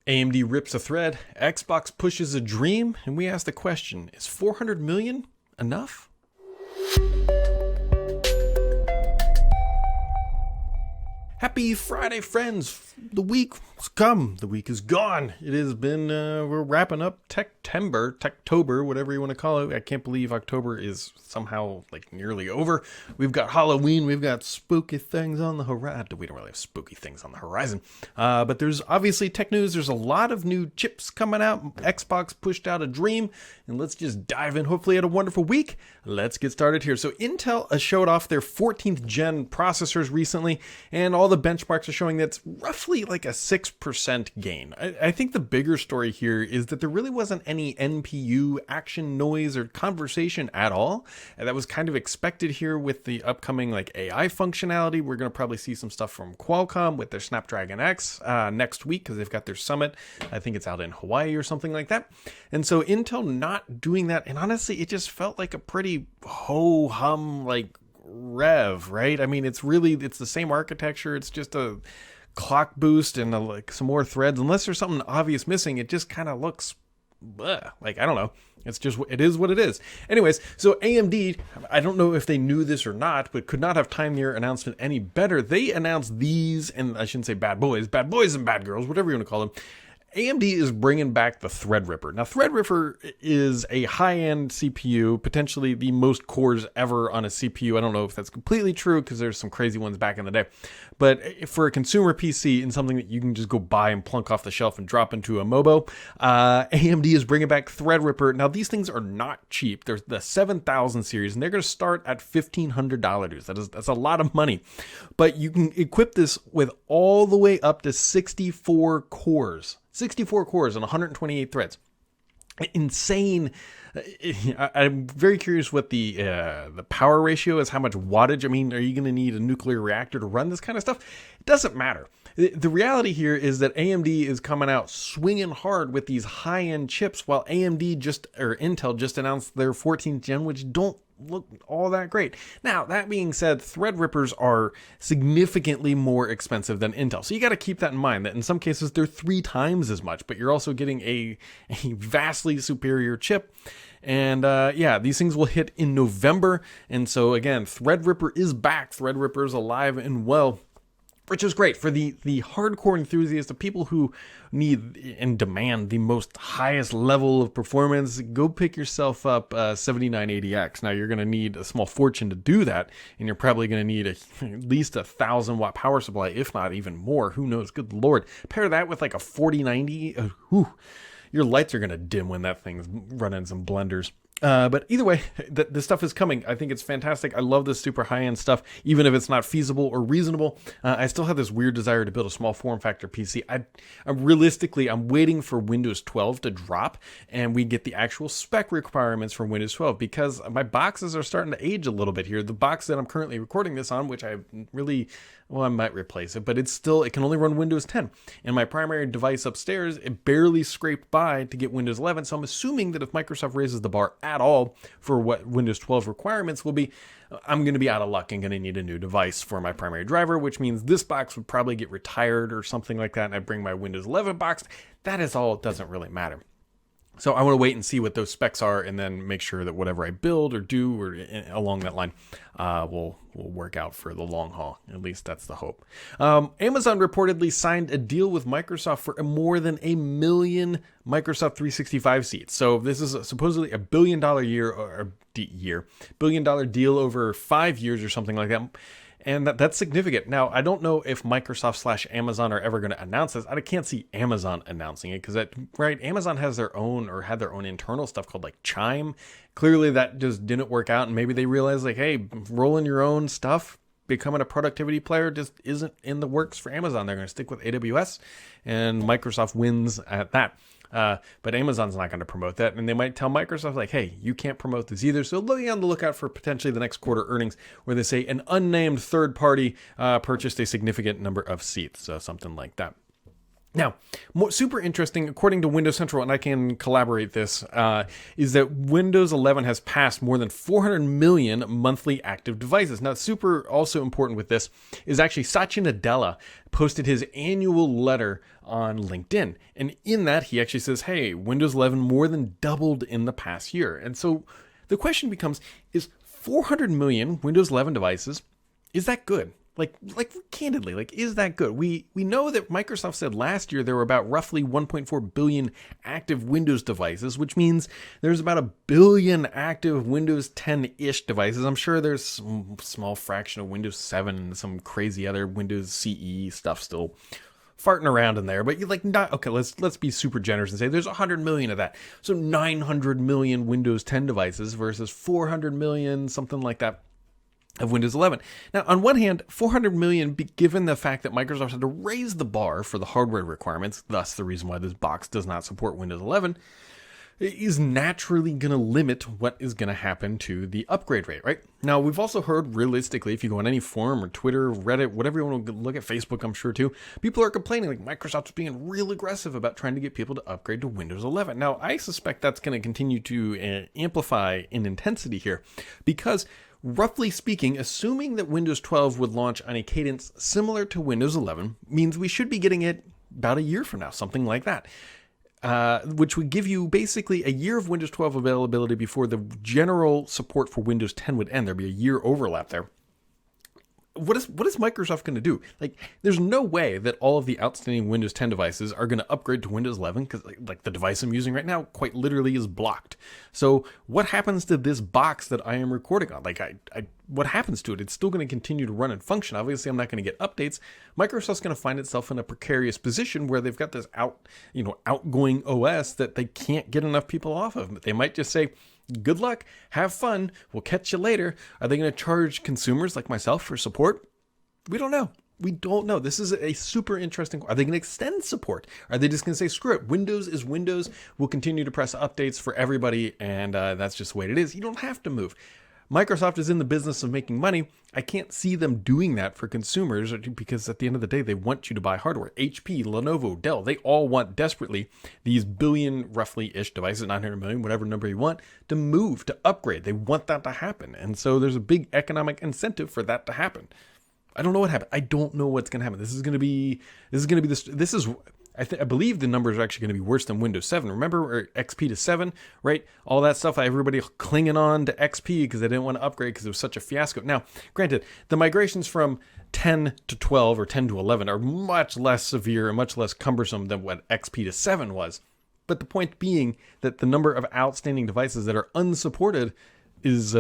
AMD rips a thread, Xbox pushes a dream, and we ask the question, is 400 million enough? Happy Friday, friends. The week has come. The week is gone. It has been, we're wrapping up Techtober, whatever you want to call it. I can't believe October is somehow like nearly over. We've got Halloween. We've got spooky things on the horizon. We don't really have spooky things on the horizon. But there's obviously tech news. There's a lot of new chips coming out. Xbox pushed out a dream. And let's just dive in. Hopefully you had a wonderful week. Let's get started here. So Intel showed off their 14th gen processors recently. And all the benchmarks are showing that's roughly like a 6% gain. I think the bigger story here is that there really wasn't any NPU action, noise, or conversation at all. And that was kind of expected here with the upcoming like AI functionality. We're going to probably see some stuff from Qualcomm with their Snapdragon X next week because they've got their summit. I think it's out in Hawaii or something like that. And so Intel not doing that. And honestly, it just felt like a pretty ho-hum like rev, right? I mean, it's the same architecture. It's just a clock boost and like some more threads. Unless there's something obvious missing, it just kind of looks like, I don't know. It is what it is. Anyways, so AMD, I don't know if they knew this or not, but could not have timed their announcement any better. They announced these, and I shouldn't say bad boys and bad girls, whatever you want to call them. AMD is bringing back the Threadripper. Now, Threadripper is a high-end CPU, potentially the most cores ever on a CPU. I don't know if that's completely true because there's some crazy ones back in the day. But for a consumer PC and something that you can just go buy and plunk off the shelf and drop into a MOBO, AMD is bringing back Threadripper. Now, these things are not cheap. There's the 7000 series, and they're going to start at $1,500. That's a lot of money. But you can equip this with all the way up to 64 cores. 64 cores and 128 threads. Insane. I'm very curious what the power ratio is, how much wattage. I mean, are you going to need a nuclear reactor to run this kind of stuff? It doesn't matter. The reality here is that AMD is coming out swinging hard with these high-end chips, while Intel just announced their 14th gen, which don't look all that great. Now, that being said, Threadrippers are significantly more expensive than Intel. So you got to keep that in mind, that in some cases they're 3 times as much, but you're also getting a vastly superior chip. And these things will hit in November. And so again, Threadripper is back. Threadripper is alive and well, which is great for the hardcore enthusiasts, the people who need and demand the most highest level of performance. Go pick yourself up 7980X. Now, you're going to need a small fortune to do that, and you're probably going to need at least a 1,000-watt power supply, if not even more. Who knows? Good Lord. Pair that with like a 4090. Your lights are going to dim when that thing's running some blenders. But either way, this stuff is coming. I think it's fantastic. I love this super high-end stuff, even if it's not feasible or reasonable. I still have this weird desire to build a small form factor PC. I'm waiting for Windows 12 to drop, and we get the actual spec requirements for Windows 12, because my boxes are starting to age a little bit here. The box that I'm currently recording this on, which I might replace it, but it can only run Windows 10. And my primary device upstairs, it barely scraped by to get Windows 11. So I'm assuming that if Microsoft raises the bar at all for what Windows 12 requirements will be, I'm going to be out of luck and going to need a new device for my primary driver, which means this box would probably get retired or something like that, and I bring my Windows 11 box. That is all. It doesn't really matter. So I want to wait and see what those specs are, and then make sure that whatever I build or do or along that line will work out for the long haul. At least that's the hope. Amazon reportedly signed a deal with Microsoft for more than 1 million Microsoft 365 seats. So this is supposedly $1 billion billion dollar deal over 5 years or something like that. And that's significant. Now, I don't know if Microsoft / Amazon are ever going to announce this. I can't see Amazon announcing it because Amazon has their own, or had their own internal stuff called like Chime. Clearly that just didn't work out, and maybe they realized like, hey, rolling your own stuff, becoming a productivity player just isn't in the works for Amazon. They're going to stick with AWS, and Microsoft wins at that. But Amazon's not going to promote that, and they might tell Microsoft like, hey, you can't promote this either. So be on the lookout for potentially the next quarter earnings where they say an unnamed third party purchased a significant number of seats, something like that. Now, super interesting, according to Windows Central, and I can collaborate this, is that Windows 11 has passed more than 400 million monthly active devices. Now, super also important with this is actually Satya Nadella posted his annual letter on LinkedIn. And in that, he actually says, hey, Windows 11 more than doubled in the past year. And so the question becomes, is 400 million Windows 11 devices, is that good? Like candidly, is that good? We know that Microsoft said last year there were about roughly 1.4 billion active Windows devices, which means there's about 1 billion active Windows 10-ish devices. I'm sure there's some small fraction of Windows 7 and some crazy other Windows CE stuff still farting around in there, but let's be super generous and say there's 100 million of that. So 900 million Windows 10 devices versus 400 million, something like that, of Windows 11. Now, on one hand, 400 million, given the fact that Microsoft had to raise the bar for the hardware requirements, thus the reason why this box does not support Windows 11, is naturally going to limit what is going to happen to the upgrade rate, right? Now, we've also heard, realistically, if you go on any forum or Twitter, Reddit, whatever you want to look at, Facebook, I'm sure too, people are complaining like Microsoft's being real aggressive about trying to get people to upgrade to Windows 11. Now, I suspect that's going to continue to amplify in intensity here because, roughly speaking, assuming that Windows 12 would launch on a cadence similar to Windows 11 means we should be getting it about a year from now, something like that, which would give you basically a year of Windows 12 availability before the general support for Windows 10 would end. There'd be a year overlap there. What is Microsoft going to do? There's no way that all of the outstanding Windows 10 devices are going to upgrade to Windows 11 because, the device I'm using right now quite literally is blocked. So what happens to this box that I am recording on? What happens to it? It's still going to continue to run and function. Obviously, I'm not going to get updates. Microsoft's going to find itself in a precarious position where they've got this outgoing OS that they can't get enough people off of. They might just say, good luck, have fun, we'll catch you later. Are they going to charge consumers like myself for support? We don't know. We don't know. This is a super interesting. Are they going to extend support? Are they just going to say, screw it, Windows is Windows, we'll continue to press updates for everybody, and that's just the way it is. You don't have to move. Microsoft is in the business of making money. I can't see them doing that for consumers because at the end of the day, they want you to buy hardware. HP, Lenovo, Dell, they all want desperately these billion roughly-ish devices, 900 million, whatever number you want, to move, to upgrade. They want that to happen. And so there's a big economic incentive for that to happen. I don't know what happened. I don't know what's going to happen. I believe the numbers are actually going to be worse than Windows 7. Remember, or XP to 7, right? All that stuff. Everybody clinging on to XP because they didn't want to upgrade because it was such a fiasco. Now, granted, the migrations from 10 to 12 or 10 to 11 are much less severe and much less cumbersome than what XP to 7 was. But the point being that the number of outstanding devices that are unsupported is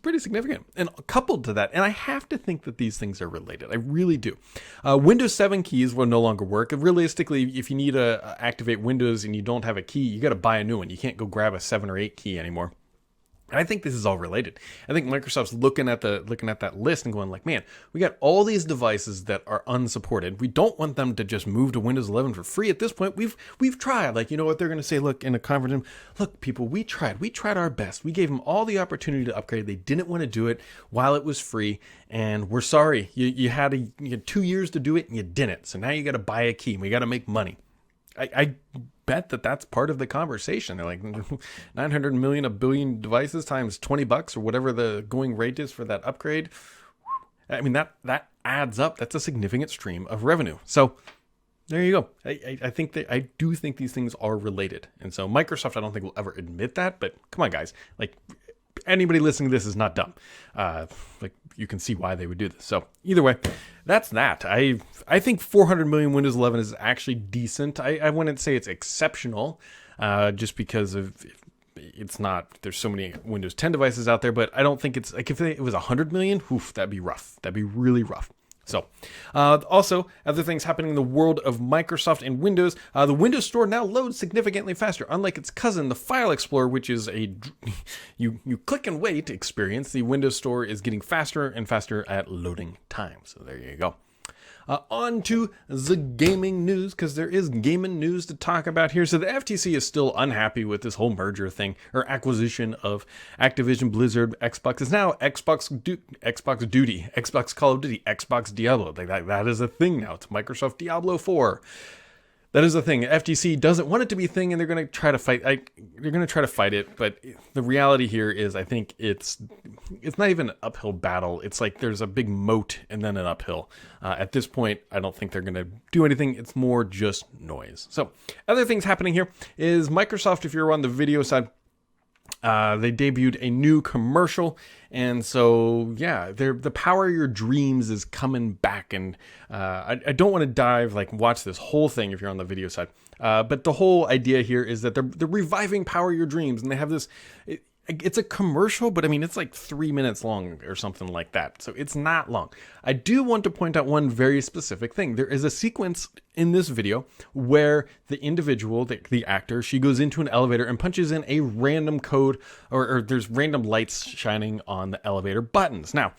pretty significant. And coupled to that, and I have to think that these things are related. I really do. Windows 7 keys will no longer work. Realistically, if you need to activate Windows and you don't have a key, you got to buy a new one. You can't go grab a 7 or 8 key anymore. And I think this is all related. I think Microsoft's looking at that list and going like, man, we got all these devices that are unsupported. We don't want them to just move to Windows 11 for free at this point. We've tried. You know what they're going to say? Look, in a conference room, look, people, we tried our best. We gave them all the opportunity to upgrade. They didn't want to do it while it was free, and we're sorry. You had 2 years to do it and you didn't. So now you got to buy a key and we got to make money. I bet that's part of the conversation. They're like 900 million, 1 billion devices times $20 or whatever the going rate is for that upgrade. I mean, that adds up. That's a significant stream of revenue. So there you go. I do think these things are related. And so Microsoft, I don't think will ever admit that, but come on, guys, anybody listening to this is not dumb. You can see why they would do this. So either way, that's that. I think 400 million Windows 11 is actually decent. I wouldn't say it's exceptional, just because of it's not. There's so many Windows 10 devices out there, but I don't think it's if it was 100 million, that'd be rough. That'd be really rough. So, also, other things happening in the world of Microsoft and Windows. The Windows Store now loads significantly faster, unlike its cousin, the File Explorer, which is you click and wait experience. The Windows Store is getting faster and faster at loading time. So there you go. On to the gaming news, because there is gaming news to talk about here. So the FTC is still unhappy with this whole merger thing, or acquisition of Activision Blizzard. Xbox is now Xbox Duty, Xbox Call of Duty, Xbox Diablo. That is a thing now. It's Microsoft Diablo 4. That is the thing. FTC doesn't want it to be a thing, and they're going to try to fight. They're going to try to fight it, but the reality here is, I think it's not even an uphill battle. It's like there's a big moat and then an uphill. At this point, I don't think they're going to do anything. It's more just noise. So, other things happening here is Microsoft. If you're on the video side, they debuted a new commercial, and so yeah, the power of your dreams is coming back. And I don't want to watch this whole thing if you're on the video side, but the whole idea here is that they're reviving power of your dreams, and they have this. It's a commercial, but I mean, it's like 3 minutes long or something like that. So it's not long. I do want to point out one very specific thing. There is a sequence in this video where the individual, the actor, she goes into an elevator and punches in a random code, or there's random lights shining on the elevator buttons. Now,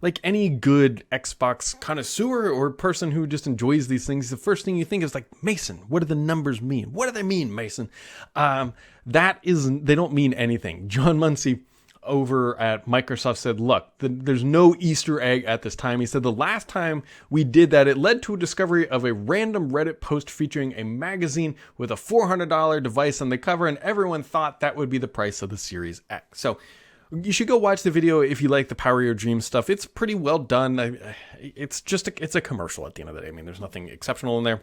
like any good Xbox connoisseur or person who just enjoys these things, the first thing you think is like, Mason, what do the numbers mean? What do they mean, Mason? They don't mean anything. John Muncie over at Microsoft said, look, there's no Easter egg at this time. He said the last time we did that, it led to a discovery of a random Reddit post featuring a magazine with a $400 device on the cover, and everyone thought that would be the price of the Series X. So you should go watch the video if you like the Power of Your Dreams stuff. It's pretty well done. It's a commercial at the end of the day. I mean, there's nothing exceptional in there.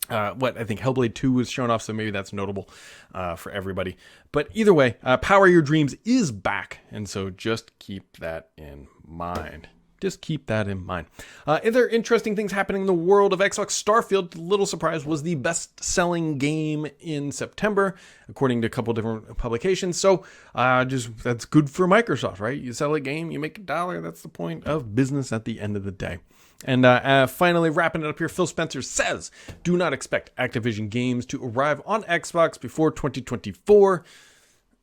I think Hellblade 2 was shown off, so maybe that's notable for everybody. But either way, Power of Your Dreams is back, and so just keep that in mind. Just keep that in mind. Other interesting things happening in the world of Xbox. Starfield, little surprise, was the best-selling game in September, according to a couple different publications. So that's good for Microsoft, right? You sell a game, you make $1. That's the point of business at the end of the day. And finally, wrapping it up here, Phil Spencer says, do not expect Activision games to arrive on Xbox before 2024.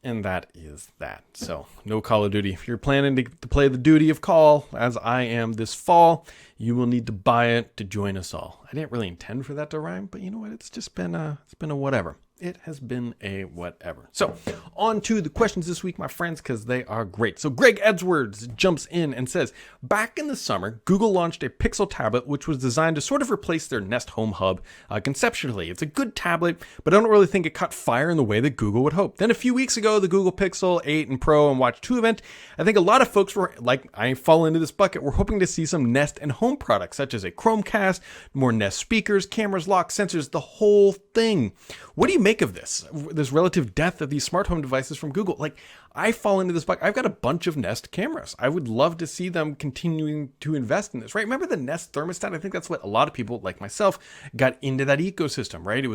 And that is that. So, no Call of Duty. If you're planning to play the Duty of Call, as I am this fall, you will need to buy it to join us all. I didn't really intend for that to rhyme, but you know what? It's just been a whatever. It has been a whatever. So, on to the questions this week, my friends, because they are great. So, Greg Edwards jumps in and says, back in the summer, Google launched a Pixel tablet, which was designed to sort of replace their Nest Home Hub conceptually. It's a good tablet, but I don't really think it caught fire in the way that Google would hope. Then a few weeks ago, the Google Pixel 8 and Pro and Watch 2 event, I think a lot of folks were, like I fall into this bucket, we're hoping to see some Nest and Home products, such as a Chromecast, more Nest speakers, cameras, locks, sensors, the whole thing. What do you make of this relative death of these smart home devices from Google? Like, I fall into this bucket. I've got a bunch of Nest cameras. I would love to see them continuing to invest in this, right? Remember the Nest thermostat? I think that's what a lot of people, like myself, got into that ecosystem, right? It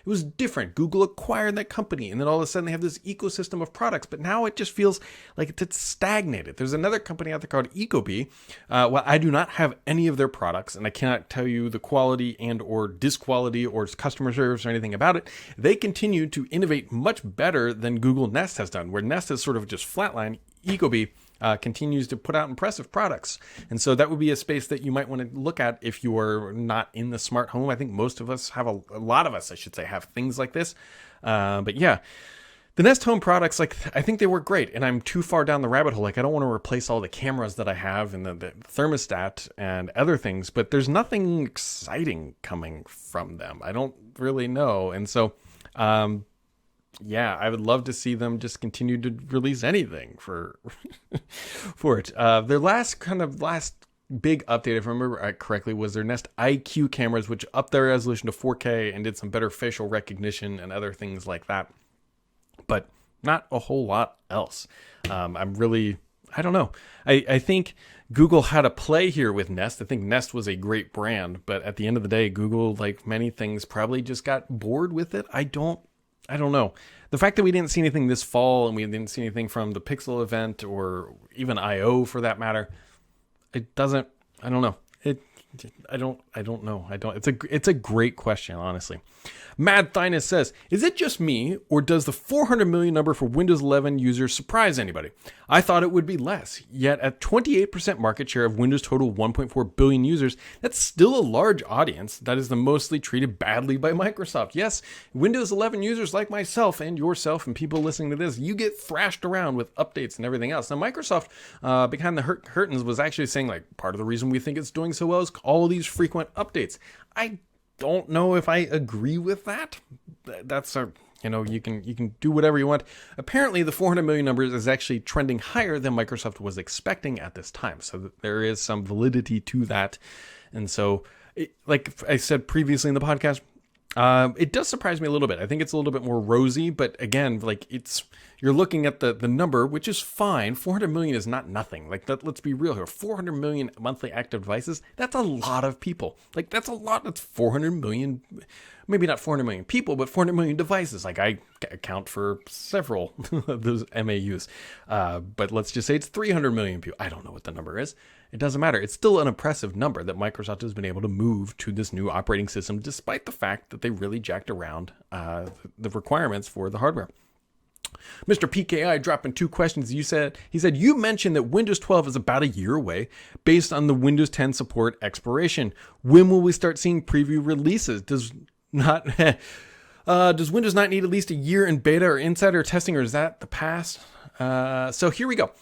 was different. Google acquired that company, and then all of a sudden they have this ecosystem of products, but now it just feels like it's stagnated. There's another company out there called Ecobee. Well, I do not have any of their products, and I cannot tell you the quality and or disquality or customer service or anything about it. They continue to innovate much better than Google Nest has done, where Nest has sort of just flatlined. Ecobee continues to put out impressive products. And so that would be a space that you might want to look at if you are not in the smart home. I think most of us have, a lot of us, I should say, have things like this. But yeah, the Nest Home products, like, I think they work great, and I'm too far down the rabbit hole. Like, I don't want to replace all the cameras that I have and the thermostat and other things, but there's nothing exciting coming from them. I don't really know. And so, yeah, I would love to see them just continue to release anything for it. Their last big update, if I remember correctly, was their Nest IQ cameras, which upped their resolution to 4K and did some better facial recognition and other things like that. But not a whole lot else. I don't know. I think Google had a play here with Nest. I think Nest was a great brand, but at the end of the day, Google, like many things, probably just got bored with it. I don't know. The fact that we didn't see anything this fall and we didn't see anything from the Pixel event or even I/O for that matter, I don't know. It's a great question, honestly. Mad Thinus says, is it just me, or does the 400 million number for Windows 11 users surprise anybody? I thought it would be less, yet at 28% market share of Windows' total 1.4 billion users, that's still a large audience that is the mostly treated badly by Microsoft. Yes, Windows 11 users like myself and yourself and people listening to this, you get thrashed around with updates and everything else. Now, Microsoft, behind the curtains, was actually saying, like, part of the reason we think it's doing so well is all these frequent updates. I don't know if I agree with that. That's a, you can do whatever you want. Apparently, the 400 million numbers is actually trending higher than Microsoft was expecting at this time. So there is some validity to that. And so, like I said previously in the podcast, it does surprise me a little bit. I think it's a little bit more rosy, but again, like you're looking at the number, which is fine. 400 million is not nothing. Like let's be real here. 400 million monthly active devices. That's a lot of people. Like that's a lot. That's 400 million, maybe not 400 million people, but 400 million devices. Like I account for several of those MAUs. But let's just say it's 300 million people. I don't know what the number is. It doesn't matter. It's still an impressive number that Microsoft has been able to move to this new operating system, despite the fact that they really jacked around the requirements for the hardware. Mr. PKI dropping 2 questions. He said, you mentioned that Windows 12 is about a year away based on the Windows 10 support expiration. When will we start seeing preview releases? Does Windows not need at least a year in beta or insider testing, or is that the past? So here we go.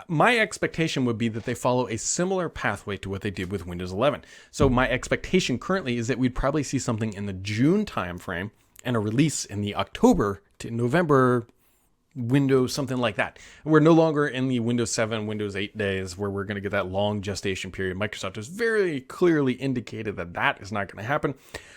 My expectation would be that they follow a similar pathway to what they did with Windows 11. So my expectation currently is that we'd probably see something in the June timeframe and a release in the October to November window, something like that. We're no longer in the Windows 7, Windows 8 days where we're going to get that long gestation period. Microsoft has very clearly indicated that that is not going to happen.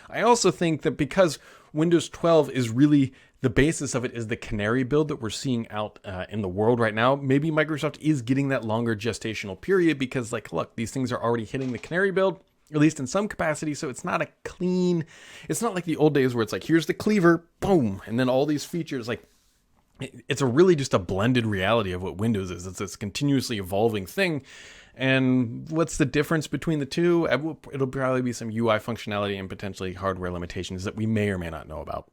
I also think that because Windows 12 is really the basis of it is the Canary build that we're seeing out in the world right now. Maybe Microsoft is getting that longer gestational period because, like, look, these things are already hitting the Canary build, at least in some capacity. So it's not it's not like the old days where it's like, here's the cleaver, boom, and then all these features. Like, it's really just a blended reality of what Windows is. It's this continuously evolving thing. And what's the difference between the two? It'll probably be some UI functionality and potentially hardware limitations that we may or may not know about.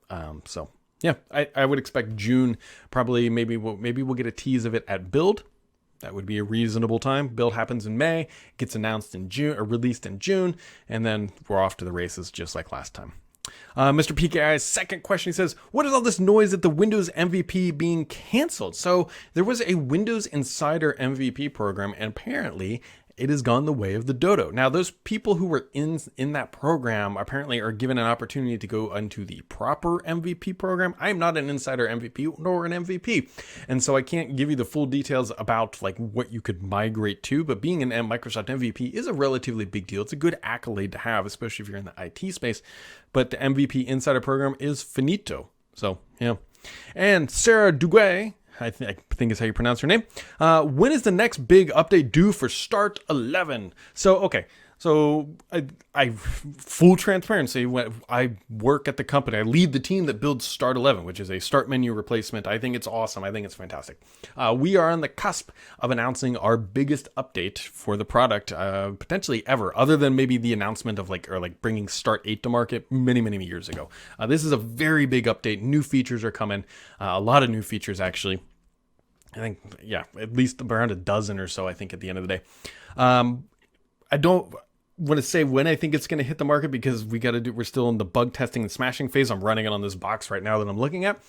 So yeah, I would expect June. Probably maybe we'll get a tease of it at Build. That would be a reasonable time. Build happens in May, gets announced in June or released in June, and then we're off to the races just like last time. Mr. PKI's second question, he says, what is all this noise at the Windows MVP being canceled? So there was a Windows Insider MVP program, and apparently it has gone the way of the dodo. Now, those people who were in that program apparently are given an opportunity to go into the proper MVP program. I am not an Insider MVP nor an MVP, and so I can't give you the full details about like what you could migrate to, but being an Microsoft MVP is a relatively big deal. It's a good accolade to have, especially if you're in the IT space, but the MVP Insider program is finito. So, yeah. And Sarah Duguay, I think is how you pronounce her name. When is the next big update due for Start 11? So, okay. So, I full transparency, when I work at the company, I lead the team that builds Start 11, which is a start menu replacement. I think it's awesome. I think it's fantastic. We are on the cusp of announcing our biggest update for the product, potentially ever, other than maybe the announcement of bringing Start 8 to market many, many years ago. This is a very big update. New features are coming. A lot of new features, actually. I think, yeah, at least around a dozen or so, I think, at the end of the day. I don't want to say when I think it's going to hit the market because we're still in the bug testing and smashing phase. I'm running it on this box right now that I'm looking at.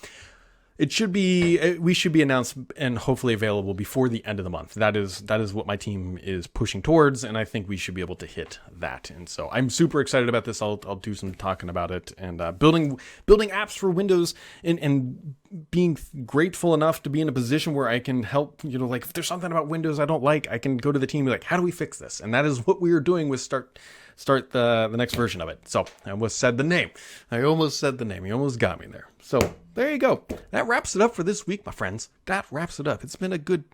We should be announced and hopefully available before the end of the month. That is what my team is pushing towards, and I think we should be able to hit that. And so I'm super excited about this. I'll do some talking about it and building apps for Windows and being grateful enough to be in a position where I can help. Like if there's something about Windows I don't like, I can go to the team and be like, how do we fix this? And that is what we are doing with Start the next version of it. So I almost said the name. You almost got me there. So there you go. That wraps it up for this week, my friends. That wraps it up. It's been a good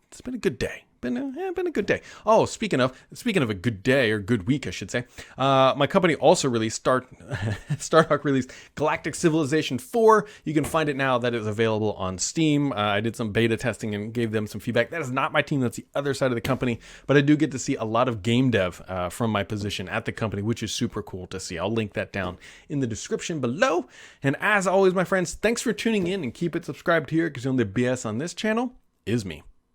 day. Been a good day. Oh, speaking of a good day or good week, I should say. My company also released Starhawk released Galactic Civilization 4. You can find it now. That is available on Steam. I did some beta testing and gave them some feedback. That is not my team. That's the other side of the company. But I do get to see a lot of game dev from my position at the company, which is super cool to see. I'll link that down in the description below. And as always, my friends, thanks for tuning in and keep it subscribed here because the only BS on this channel is me.